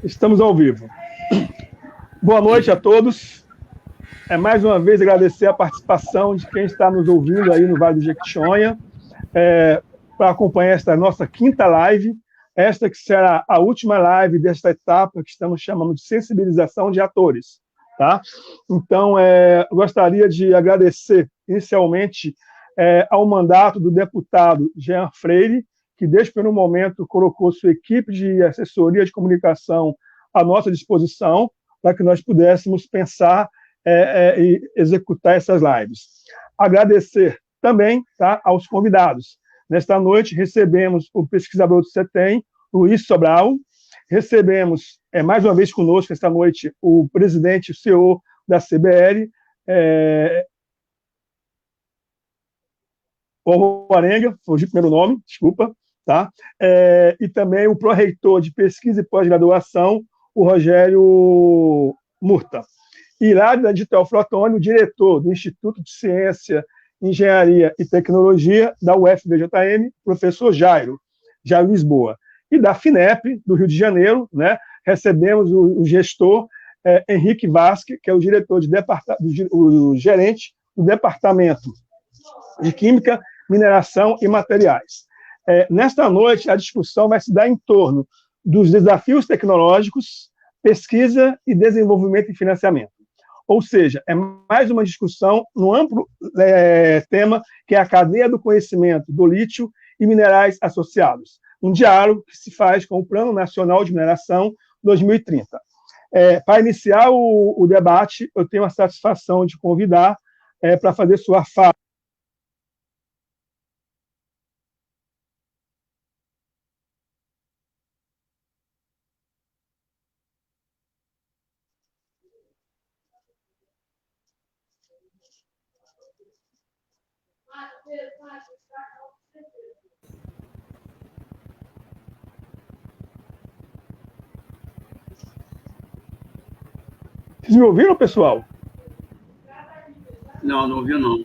Estamos ao vivo. Boa noite a todos. Mais uma vez agradecer a participação de quem está nos ouvindo aí no Vale do Jequitinhonha, para acompanhar esta nossa quinta live, esta que será a última live desta etapa que estamos chamando de sensibilização de atores. Tá? Então, gostaria de agradecer inicialmente ao mandato do deputado Jean Freire, que desde o primeiro momento colocou sua equipe de assessoria de comunicação à nossa disposição para que nós pudéssemos pensar e executar essas lives. Agradecer também, tá, aos convidados. Nesta noite recebemos o pesquisador do CETEM, Luiz Sobral, recebemos mais uma vez conosco esta noite o presidente, o CEO da CBL, o Alvarenga, fugi o primeiro nome, desculpa, tá? E também o pró-reitor de pesquisa e pós-graduação, o Rogério Murta. E lá da Digital Flotone, o diretor do Instituto de Ciência, Engenharia e Tecnologia da UFVJM, professor Jairo Lisboa. E da FINEP, do Rio de Janeiro, né, recebemos o gestor Henrique Vasque, que é o o gerente do Departamento de Química, Mineração e Materiais. Nesta noite, a discussão vai se dar em torno dos desafios tecnológicos, pesquisa e desenvolvimento e financiamento. Ou seja, é mais uma discussão no amplo tema que é a cadeia do conhecimento do lítio e minerais associados. Um diálogo que se faz com o Plano Nacional de Mineração 2030. Para iniciar o debate, eu tenho a satisfação de convidar para fazer sua fala. Vocês me ouviram, pessoal? Não ouviu, não.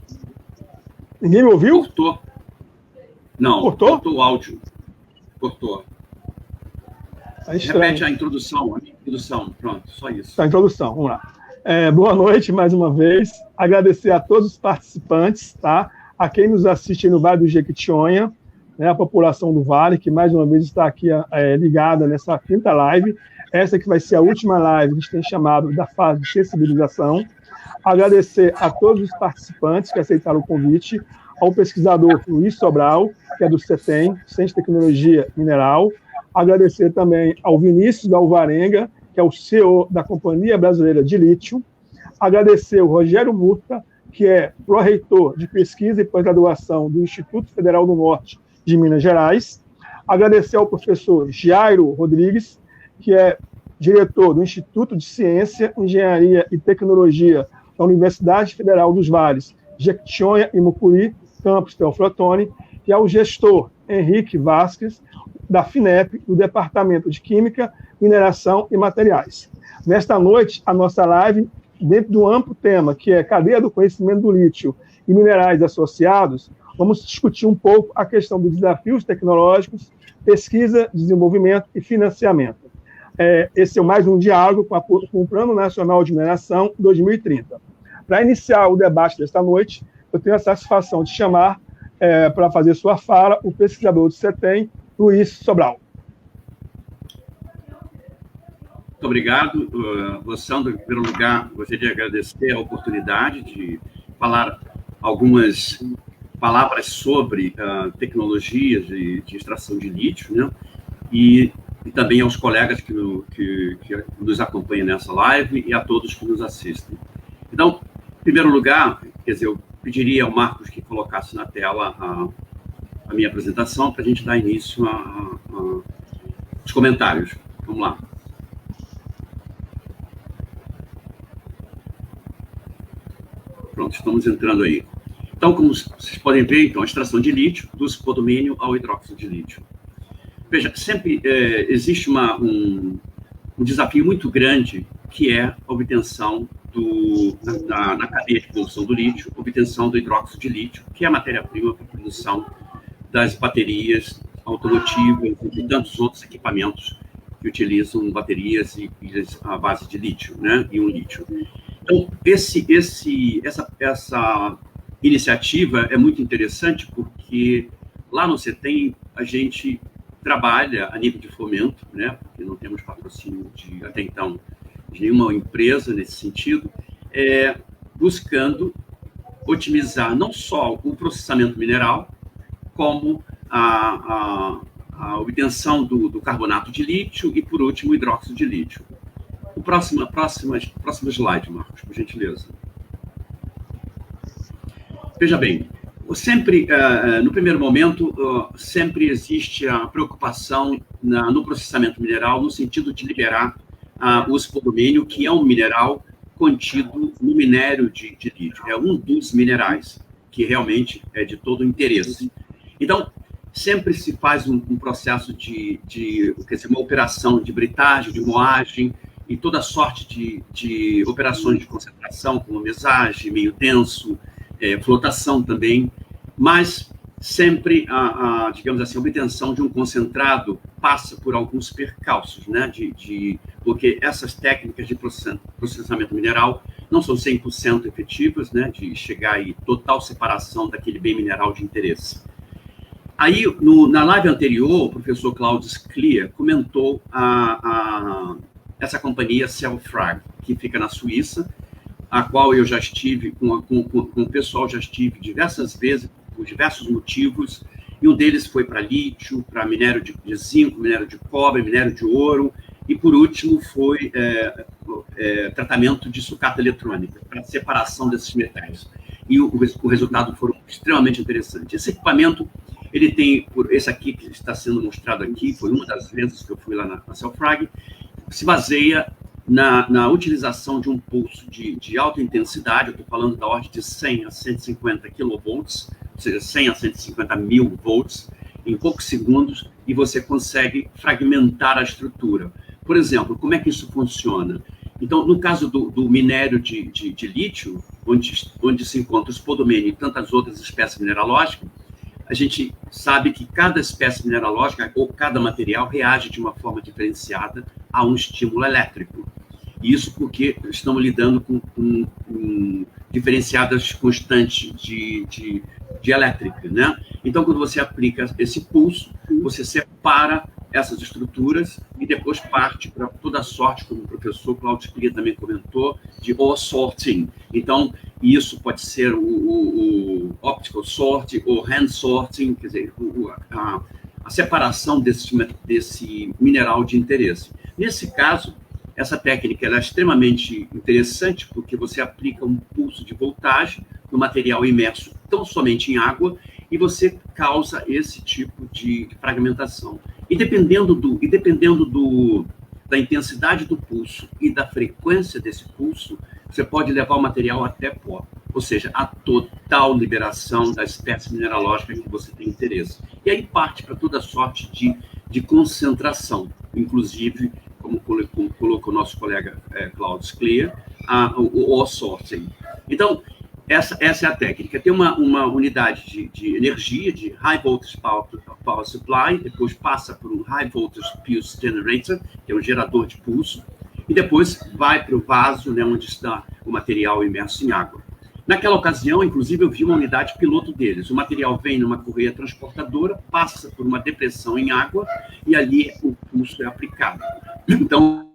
Ninguém me ouviu? Cortou. Não, cortou o áudio. Cortou. Repete a introdução, pronto, só isso. A introdução, vamos lá. Boa noite, mais uma vez. Agradecer a todos os participantes, tá? A quem nos assiste no Vale do Jequitinhonha, né, a população do Vale, que mais uma vez está aqui ligada nessa quinta live. Essa que vai ser a última live que a gente tem chamado da fase de sensibilização. Agradecer a todos os participantes que aceitaram o convite, ao pesquisador Luiz Sobral, que é do CETEM, Centro de Tecnologia Mineral. Agradecer também ao Vinícius Alvarenga, que é o CEO da Companhia Brasileira de Lítio. Agradecer ao Rogério Murta, que é pró-reitor de pesquisa e pós-graduação do Instituto Federal do Norte de Minas Gerais. Agradecer ao professor Jairo Rodrigues, que é diretor do Instituto de Ciência, Engenharia e Tecnologia da Universidade Federal dos Vales, Jequitinhonha e Mucuri, campus Teoflotone, e ao gestor Henrique Vasques, da FINEP, do Departamento de Química, Mineração e Materiais. Nesta noite, a nossa live, dentro de um amplo tema, que é cadeia do conhecimento do lítio e minerais associados, vamos discutir um pouco a questão dos desafios tecnológicos, pesquisa, desenvolvimento e financiamento. Esse é mais um diálogo com o Plano Nacional de Mineração 2030. Para iniciar o debate desta noite, eu tenho a satisfação de chamar, para fazer sua fala, o pesquisador do CETEM, Luiz Sobral. Muito obrigado, Sandro. Em primeiro lugar, gostaria de agradecer a oportunidade de falar algumas palavras sobre tecnologias de extração de lítio, né? E também aos colegas que nos acompanham nessa live e a todos que nos assistem. Então, em primeiro lugar, eu pediria ao Marcos que colocasse na tela a minha apresentação para a gente dar início aos comentários. Vamos lá. Pronto, estamos entrando aí. Então, como vocês podem ver, então, a extração de lítio, do spodumínio ao hidróxido de lítio. Veja, sempre existe um desafio muito grande, que é a obtenção na cadeia de produção do lítio, obtenção do hidróxido de lítio, que é a matéria-prima para a produção das baterias automotivas e tantos outros equipamentos que utilizam baterias e pilhas à base de lítio, né? E um lítio. Então, essa iniciativa é muito interessante porque lá no CETEM a gente trabalha a nível de fomento, né? Porque não temos patrocínio até então de nenhuma empresa nesse sentido, buscando otimizar não só o processamento mineral, como a obtenção do carbonato de lítio e, por último, o hidróxido de lítio. O próximo slide, Marcos, por gentileza. Veja bem, sempre, no primeiro momento, sempre existe a preocupação no processamento mineral no sentido de liberar o spodumênio, que é um mineral contido no minério de lítio. É um dos minerais que realmente é de todo interesse. Então, sempre se faz um processo uma operação de britagem, de moagem e toda sorte de operações de concentração, como mesagem, meio denso, flotação também, mas sempre digamos assim, a obtenção de um concentrado passa por alguns percalços, né? Porque essas técnicas de processamento mineral não são 100% efetivas, né? De chegar aí total separação daquele bem mineral de interesse. Aí, na live anterior, o professor Claudio Sclia comentou essa companhia Cellfrag, que fica na Suíça, a qual eu já estive, com o pessoal já estive diversas vezes, por diversos motivos, e um deles foi para lítio, para minério de zinco, minério de cobre, minério de ouro, e por último foi tratamento de sucata eletrônica, para separação desses metais. E o resultado foram extremamente interessante. Esse equipamento, ele tem, esse aqui que está sendo mostrado aqui, foi uma das vezes que eu fui lá na Cellfrag, se baseia na utilização de um pulso de alta intensidade, eu estou falando da ordem de 100 a 150 kV, ou seja, 100 a 150 mil volts, em poucos segundos, e você consegue fragmentar a estrutura. Por exemplo, como é que isso funciona? Então, no caso do minério de lítio, onde se encontra o spodumênio e tantas outras espécies mineralógicas, a gente sabe que cada espécie mineralógica ou cada material reage de uma forma diferenciada a um estímulo elétrico. Isso porque estamos lidando com diferenciadas constantes de elétrica, né? Então, quando você aplica esse pulso, você separa essas estruturas e depois parte para toda a sorte, como o professor Claudio Sclia também comentou, de ore sorting. Então, isso pode ser o optical sorting ou hand sorting, quer dizer, a separação desse mineral de interesse. Nesse caso, essa técnica ela é extremamente interessante porque você aplica um pulso de voltagem no material imerso tão somente em água e você causa esse tipo de fragmentação. E dependendo da intensidade do pulso e da frequência desse pulso, você pode levar o material até pó, ou seja, a total liberação da espécie mineralógica que você tem interesse. E aí parte para toda sorte de concentração, inclusive, como colocou o nosso colega Claudio Sclia, o ore sorting. Então, essa é a técnica. Tem uma unidade de energia, de High Voltage Power Supply, depois passa por um High Voltage Pulse Generator, que é um gerador de pulso, e depois vai para o vaso, né, onde está o material imerso em água. Naquela ocasião, inclusive, eu vi uma unidade piloto deles. O material vem numa correia transportadora, passa por uma depressão em água, e ali o pulso é aplicado. Então,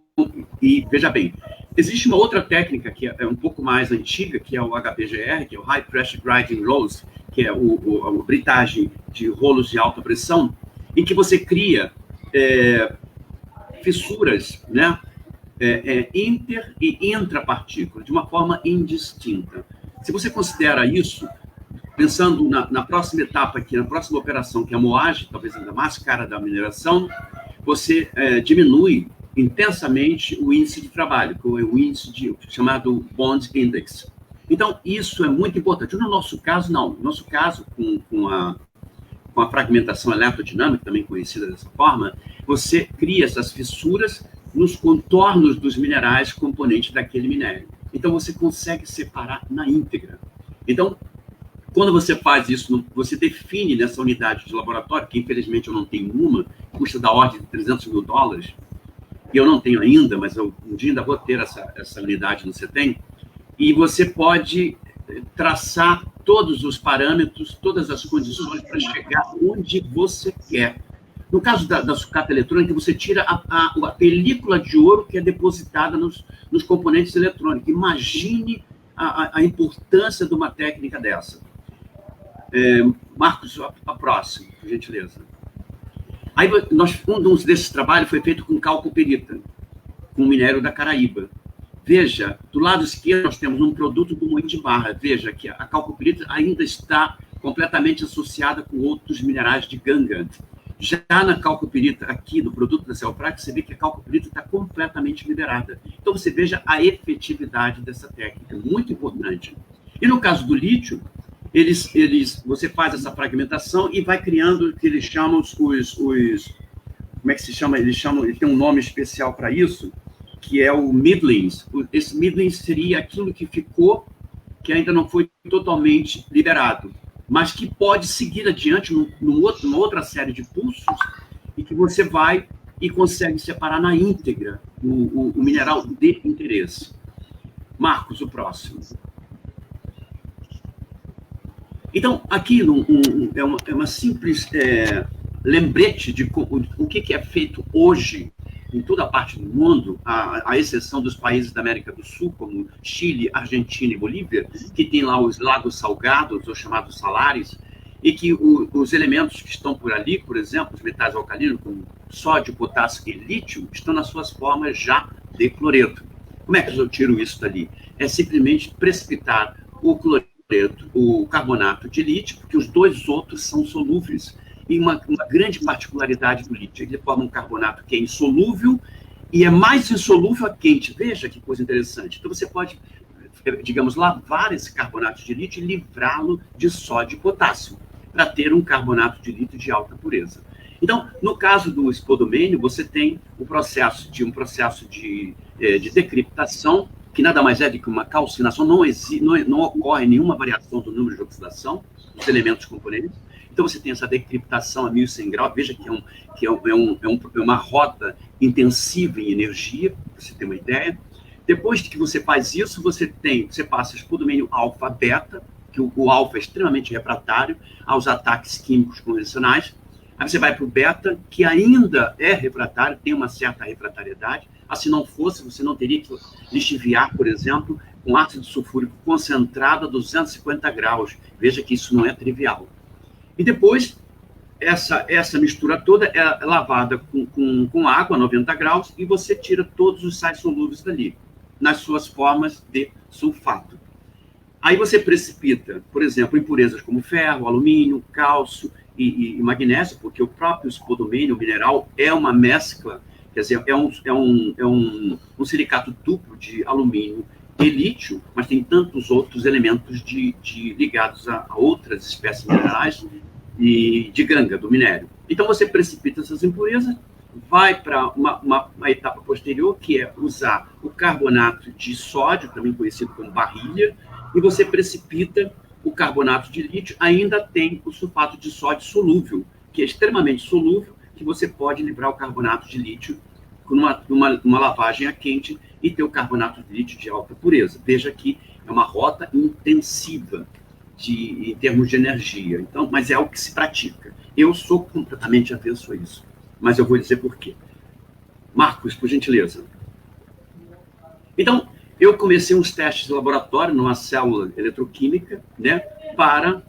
e veja bem, existe uma outra técnica que é um pouco mais antiga, que é o HPGR, que é o High Pressure Grinding Rolls, que é a britagem de rolos de alta pressão, em que você cria fissuras, né, inter e intrapartícula, de uma forma indistinta. Se você considera isso, pensando na próxima etapa aqui, na próxima operação, que é a moagem, talvez ainda mais cara da mineração, você diminui intensamente o índice de trabalho, que é o índice chamado Bond Index. Então, isso é muito importante. No nosso caso, não. No nosso caso, com a fragmentação eletrodinâmica, também conhecida dessa forma, você cria essas fissuras nos contornos dos minerais componentes daquele minério. Então, você consegue separar na íntegra. Então, quando você faz isso, você define nessa unidade de laboratório, que infelizmente eu não tenho uma, custa da ordem de $300 mil, que eu não tenho ainda, mas eu um dia ainda vou ter essa unidade no CETEM, e você pode traçar todos os parâmetros, todas as condições para chegar onde você quer. No caso da sucata eletrônica, você tira a película de ouro que é depositada nos componentes eletrônicos. Imagine a importância de uma técnica dessa. Marcos, a próxima, por gentileza. Aí, um desses trabalhos foi feito com calcoperita, com minério da Caraíba. Veja, do lado esquerdo nós temos um produto do moinho de barra. Veja que a calcoperita ainda está completamente associada com outros minerais de ganga. Já na calcoperita aqui, do produto da Celprac, você vê que a calcoperita está completamente liberada. Então, você veja a efetividade dessa técnica, muito importante. E no caso do lítio, você faz essa fragmentação e vai criando o que eles chamam como é que se chama? Ele tem um nome especial para isso, que é o middlings. Esse middlings seria aquilo que ficou, que ainda não foi totalmente liberado, mas que pode seguir adiante numa outra série de pulsos e que você vai e consegue separar na íntegra o mineral de interesse. Marcos, o próximo. Então, aqui é uma simples lembrete de o que é feito hoje em toda a parte do mundo, à exceção dos países da América do Sul, como Chile, Argentina e Bolívia, que tem lá os lagos salgados, ou chamados salares, e que os elementos que estão por ali, por exemplo, os metais alcalinos, como sódio, potássio e lítio, estão nas suas formas já de cloreto. Como é que eu tiro isso dali? É simplesmente precipitar o cloreto, o carbonato de lítio, porque os dois outros são solúveis. E uma grande particularidade do lítio, ele forma um carbonato que é insolúvel e é mais insolúvel a quente. Veja que coisa interessante. Então, você pode, digamos, lavar esse carbonato de lítio e livrá-lo de sódio e potássio, para ter um carbonato de lítio de alta pureza. Então, no caso do espodumênio, você tem um processo de decriptação, que nada mais é do que uma calcinação, não ocorre nenhuma variação do número de oxidação dos elementos componentes. Então, você tem essa decriptação a 1.100 graus. Veja que é uma roda intensiva em energia, para você ter uma ideia. Depois que você faz isso, você passa espodumênio alfa-beta, que o alfa é extremamente refratário aos ataques químicos convencionais. Aí você vai para o beta, que ainda é refratário, tem uma certa refratariedade. Se não fosse, você não teria que lixiviar, por exemplo, com ácido sulfúrico concentrado a 250 graus. Veja que isso não é trivial. E depois, essa mistura toda é lavada com água a 90 graus e você tira todos os sais solúveis dali, nas suas formas de sulfato. Aí você precipita, por exemplo, impurezas como ferro, alumínio, cálcio e magnésio, porque o próprio espodumênio, o mineral, é uma mescla, quer dizer, é um silicato duplo de alumínio e lítio, mas tem tantos outros elementos ligados a outras espécies minerais e de ganga, do minério. Então, você precipita essas impurezas, vai para uma etapa posterior, que é usar o carbonato de sódio, também conhecido como barrilha, e você precipita o carbonato de lítio, ainda tem o sulfato de sódio solúvel, que é extremamente solúvel, que você pode livrar o carbonato de lítio com uma lavagem a quente e ter o carbonato de lítio de alta pureza. Veja que é uma rota intensiva em termos de energia. Então, mas é algo que se pratica. Eu sou completamente avesso a isso, mas eu vou dizer por quê. Marcos, por gentileza. Então, eu comecei uns testes de laboratório numa célula eletroquímica, né, para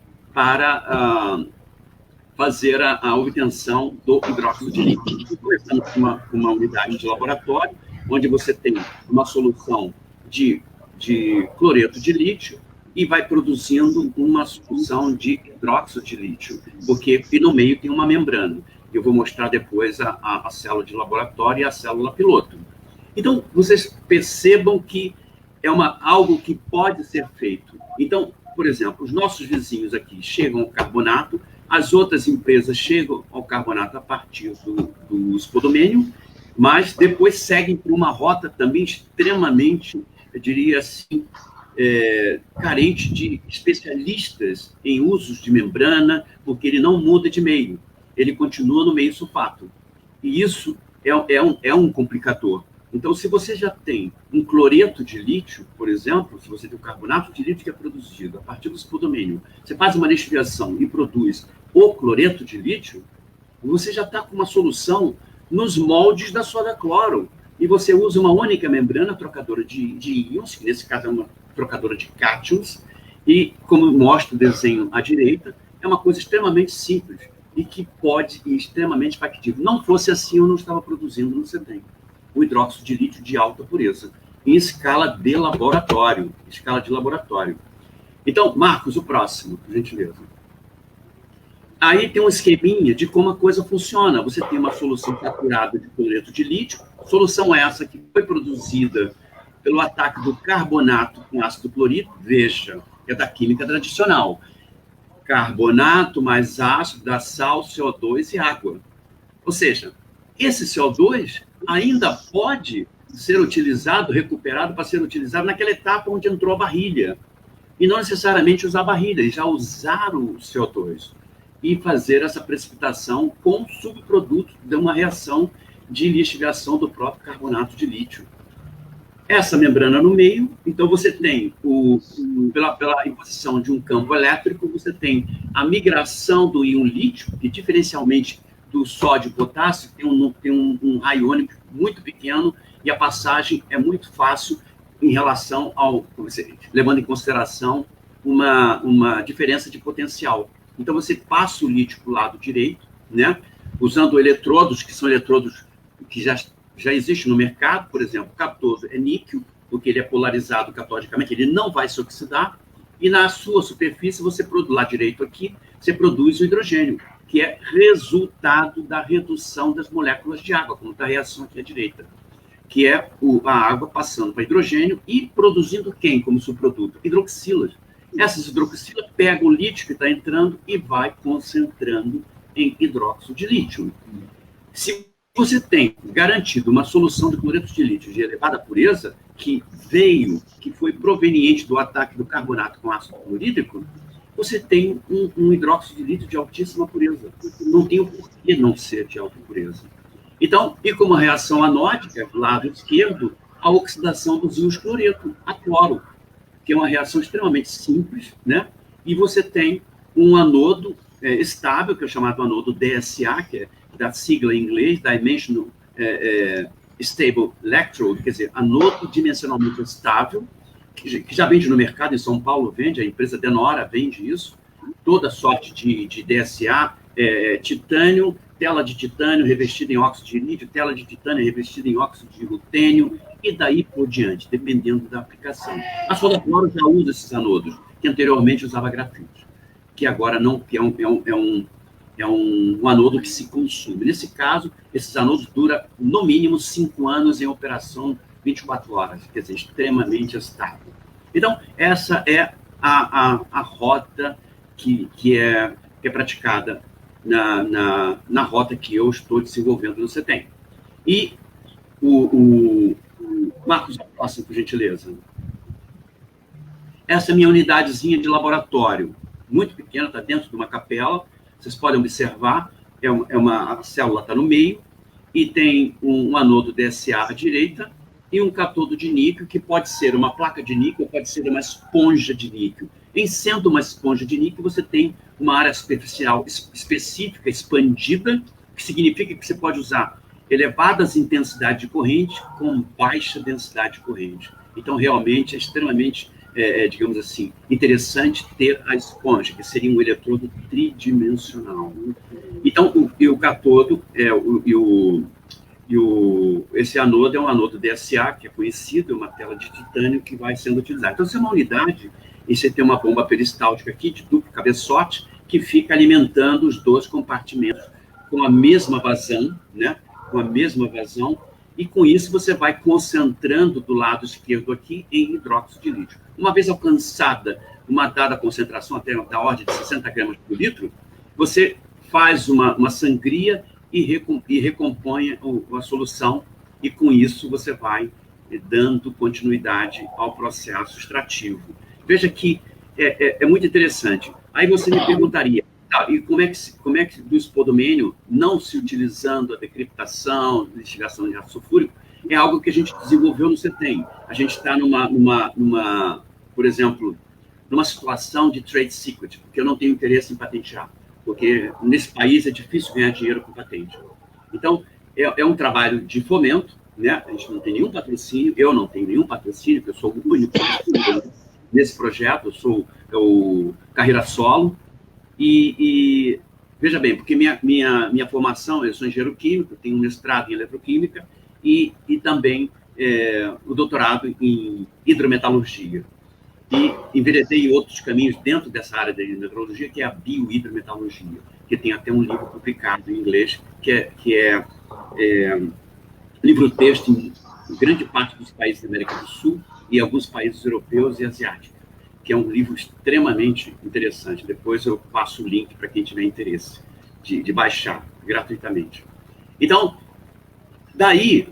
fazer a obtenção do hidróxido de lítio. Começamos com uma unidade de laboratório, onde você tem uma solução de cloreto de lítio e vai produzindo uma solução de hidróxido de lítio, e no meio tem uma membrana. Eu vou mostrar depois a célula de laboratório e a célula piloto. Então, vocês percebam que é algo que pode ser feito. Então, por exemplo, os nossos vizinhos aqui chegam ao carbonato, as outras empresas chegam ao carbonato a partir do espodumênio, mas depois seguem por uma rota também extremamente, eu diria assim, carente de especialistas em usos de membrana, porque ele não muda de meio, ele continua no meio sulfato. E isso é um complicador. Então, se você já tem um cloreto de lítio, por exemplo, se você tem o carbonato de lítio que é produzido a partir do spodumênio, você faz uma lixiviação e produz o cloreto de lítio, você já está com uma solução nos moldes da soda cloro. E você usa uma única membrana trocadora de íons, que nesse caso é uma trocadora de cátions, e, como mostra o desenho à direita, é uma coisa extremamente simples e que pode ir extremamente factível. Não fosse assim, eu não estava produzindo no CETEM o hidróxido de lítio de alta pureza, em escala de laboratório. Então, Marcos, o próximo, por gentileza. Aí tem um esqueminha de como a coisa funciona. Você tem uma solução saturada de cloreto de lítio, solução essa que foi produzida pelo ataque do carbonato com ácido clorídrico, veja, é da química tradicional. Carbonato mais ácido dá sal, CO2 e água. Ou seja, esse CO2 ainda pode ser utilizado, recuperado para ser utilizado naquela etapa onde entrou a barrilha. E não necessariamente usar a barrilha, eles já usaram o CO2 e fazer essa precipitação com subproduto de uma reação de lixiviação do próprio carbonato de lítio. Essa membrana no meio, então você tem, pela imposição de um campo elétrico, você tem a migração do íon lítio, que diferencialmente do sódio e potássio, tem um raio iônico muito pequeno e a passagem é muito fácil em relação ao, levando em consideração uma diferença de potencial. Então, você passa o lítio para o lado direito, né, usando eletrodos, que são eletrodos que já existem no mercado. Por exemplo, o catodo é níquel, porque ele é polarizado catodicamente, ele não vai se oxidar, e na sua superfície, do lado direito aqui, você produz o hidrogênio, que é resultado da redução das moléculas de água, como está a reação aqui à direita, que é a água passando para hidrogênio e produzindo quem como subproduto? Hidroxilas. Essas hidroxilas pegam o lítio que está entrando e vai concentrando em hidróxido de lítio. Se você tem garantido uma solução de cloreto de lítio de elevada pureza, que foi proveniente do ataque do carbonato com ácido clorídrico, você tem um hidróxido de lítio de altíssima pureza. Não tem o porquê não ser de alta pureza. Então, e como reação anódica, do lado esquerdo, a oxidação dos íons cloreto, a cloro, que é uma reação extremamente simples, né? E você tem um anodo estável, que é chamado anodo DSA, que é da sigla em inglês, Dimensional Stable Electrode, quer dizer, anodo dimensionalmente estável, que já vende no mercado, em São Paulo vende, a empresa Denora vende isso, toda sorte de DSA, titânio, tela de titânio revestida em óxido de lítio, tela de titânio revestida em óxido de rutênio, e daí por diante, dependendo da aplicação. A soda cloro já usa esses anodos, que anteriormente usava grafite, que agora não, que é um anodo que se consome. Nesse caso, esses anodos duram no mínimo 5 anos em operação 24 horas, quer dizer, extremamente estável. Então, essa é a rota que é praticada na rota que eu estou desenvolvendo no CETEM. E Marcos, próximo, por gentileza. Essa é a minha unidadezinha de laboratório, muito pequena, está dentro de uma capela, vocês podem observar, a célula está no meio, e tem um anodo DSA à direita, e um catodo de níquel, que pode ser uma placa de níquel, pode ser uma esponja de níquel. Em sendo uma esponja de níquel, você tem uma área superficial específica, expandida, que significa que você pode usar elevadas intensidades de corrente com baixa densidade de corrente. Então, realmente, é extremamente, digamos assim, interessante ter a esponja, que seria um eletrodo tridimensional. Então, o catodo, esse anodo é um anodo DSA, que é conhecido, é uma tela de titânio que vai sendo utilizada. Então, se é uma unidade, e você tem uma bomba peristáltica aqui, de duplo cabeçote, que fica alimentando os 2 compartimentos com a mesma vazão, né? Com a mesma vazão, e com isso você vai concentrando do lado esquerdo aqui em hidróxido de lítio. Uma vez alcançada uma dada concentração, até da ordem de 60 gramas por litro, você faz uma sangria e recompõe a solução, e com isso você vai dando continuidade ao processo extrativo. Veja que é muito interessante. Aí você me perguntaria, E como é que do espodomênio, não se utilizando a decriptação, investigação de ácido sulfúrico, é algo que a gente desenvolveu no CETEM. A gente está por exemplo, numa situação de trade secret, porque eu não tenho interesse em patentear, porque nesse país é difícil ganhar dinheiro com patente. Então, é um trabalho de fomento, né? A gente não tem nenhum patrocínio, eu não tenho nenhum patrocínio, porque eu sou o único nesse projeto, eu sou o carreira solo, e veja bem, porque minha formação, eu sou engenheiro químico, tenho um mestrado em eletroquímica e também o doutorado em hidrometalurgia. E enveredei outros caminhos dentro dessa área da hidrometalurgia, que é a biohidrometalurgia, que tem até um livro publicado em inglês, que é livro-texto em grande parte dos países da América do Sul e alguns países europeus e asiáticos, que é um livro extremamente interessante. Depois eu passo o link para quem tiver interesse de baixar gratuitamente. Então, daí,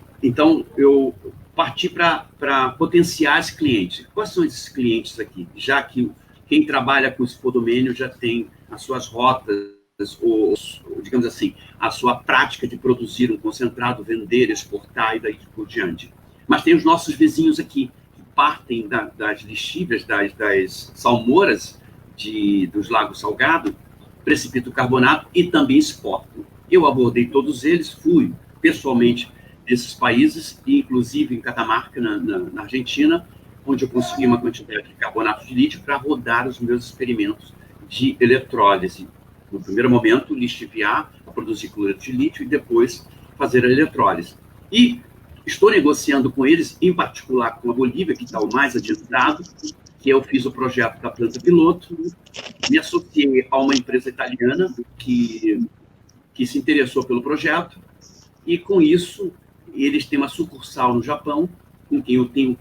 eu parti para potenciais clientes. Quais são esses clientes aqui? Já que quem trabalha com espodomênio já tem as suas rotas, ou, digamos assim, a sua prática de produzir um concentrado, vender, exportar e daí por diante. Mas tem os nossos vizinhos aqui, que partem das lixíveis, das salmouras dos lagos Salgado, precipita carbonato e também exportam. Eu abordei todos eles, fui pessoalmente desses países, inclusive em Catamarca, na Argentina, onde eu consegui uma quantidade de carbonato de lítio para rodar os meus experimentos de eletrólise. No primeiro momento, lixiviar, produzir cloreto de lítio e depois fazer a eletrólise. E estou negociando com eles, em particular com a Bolívia, que está o mais adiantado, que eu fiz o projeto da planta piloto, me associei a uma empresa italiana que se interessou pelo projeto, e com isso eles têm uma sucursal no Japão, com quem eu tenho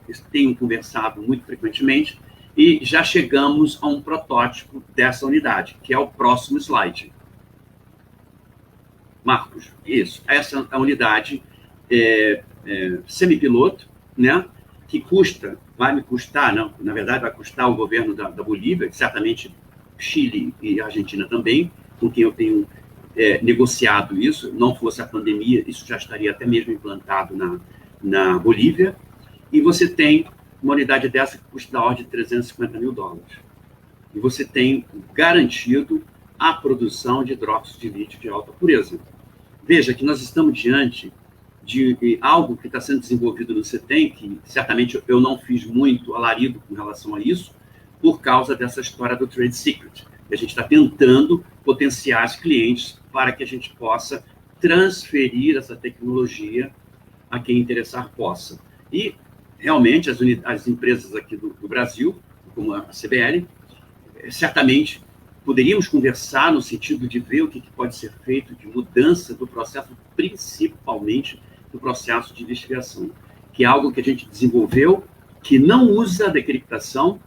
conversado muito frequentemente, e já chegamos a um protótipo dessa unidade, que é o próximo slide. Marcos, isso. Essa é a unidade semipiloto, né, que vai me custar, não, na verdade vai custar o governo da Bolívia, certamente Chile e Argentina também, com quem eu tenho negociado isso. Não fosse a pandemia, isso já estaria até mesmo implantado na Bolívia. E você tem uma unidade dessa que custa da ordem de $350 mil. E você tem garantido a produção de hidróxido de lítio de alta pureza. Veja que nós estamos diante de algo que está sendo desenvolvido no CETEM, que certamente eu não fiz muito alarido com relação a isso, por causa dessa história do trade secret. A gente está tentando potenciar os clientes para que a gente possa transferir essa tecnologia a quem interessar possa. E, realmente, as empresas aqui do Brasil, como a CBL, certamente poderíamos conversar no sentido de ver o que pode ser feito de mudança do processo, principalmente do processo de investigação, que é algo que a gente desenvolveu, que não usa a decriptação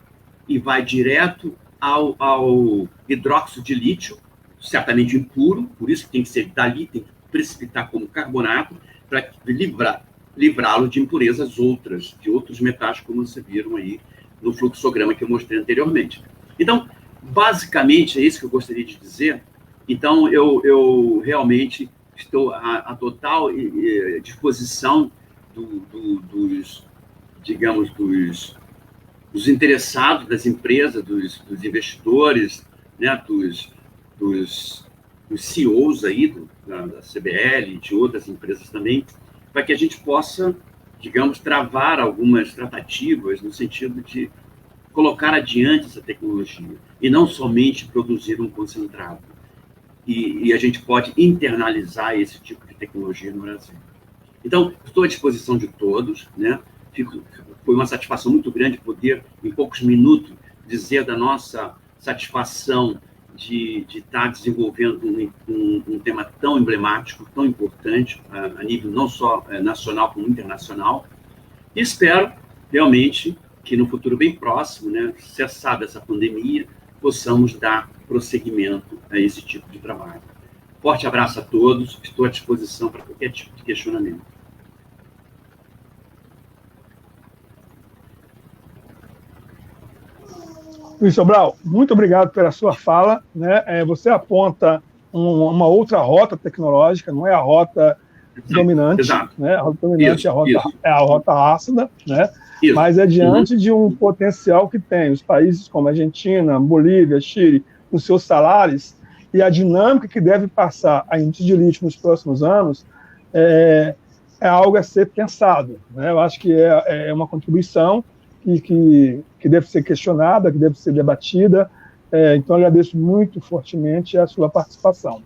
e vai direto ao hidróxido de lítio, certamente impuro, por isso que tem que ser dali, tem que precipitar como carbonato, para livrá-lo de impurezas outras, de outros metais, como vocês viram aí no fluxograma que eu mostrei anteriormente. Então, basicamente, é isso que eu gostaria de dizer. Então, eu realmente estou à total disposição dos interessados, das empresas, dos investidores, né, dos CEOs aí da CBL e de outras empresas também, para que a gente possa, digamos, travar algumas tratativas no sentido de colocar adiante essa tecnologia e não somente produzir um concentrado. E a gente pode internalizar esse tipo de tecnologia no Brasil. Então, estou à disposição de todos, né? Foi uma satisfação muito grande poder, em poucos minutos, dizer da nossa satisfação de estar desenvolvendo um tema tão emblemático, tão importante, a nível não só nacional, como internacional. E espero, realmente, que no futuro bem próximo, né, cessada essa pandemia, possamos dar prosseguimento a esse tipo de trabalho. Forte abraço a todos, estou à disposição para qualquer tipo de questionamento. Luiz Sobral, muito obrigado pela sua fala, né? Você aponta uma outra rota tecnológica, não é a rota dominante, Exato. Né? A rota dominante é a rota ácida, né? Isso. Mas é diante de um potencial que tem os países como Argentina, Bolívia, Chile, os seus salários e a dinâmica que deve passar a indústria de lítio nos próximos anos é algo a ser pensado, né? Eu acho que é uma contribuição que deve ser questionada, que deve ser debatida. Então, eu agradeço muito fortemente a sua participação.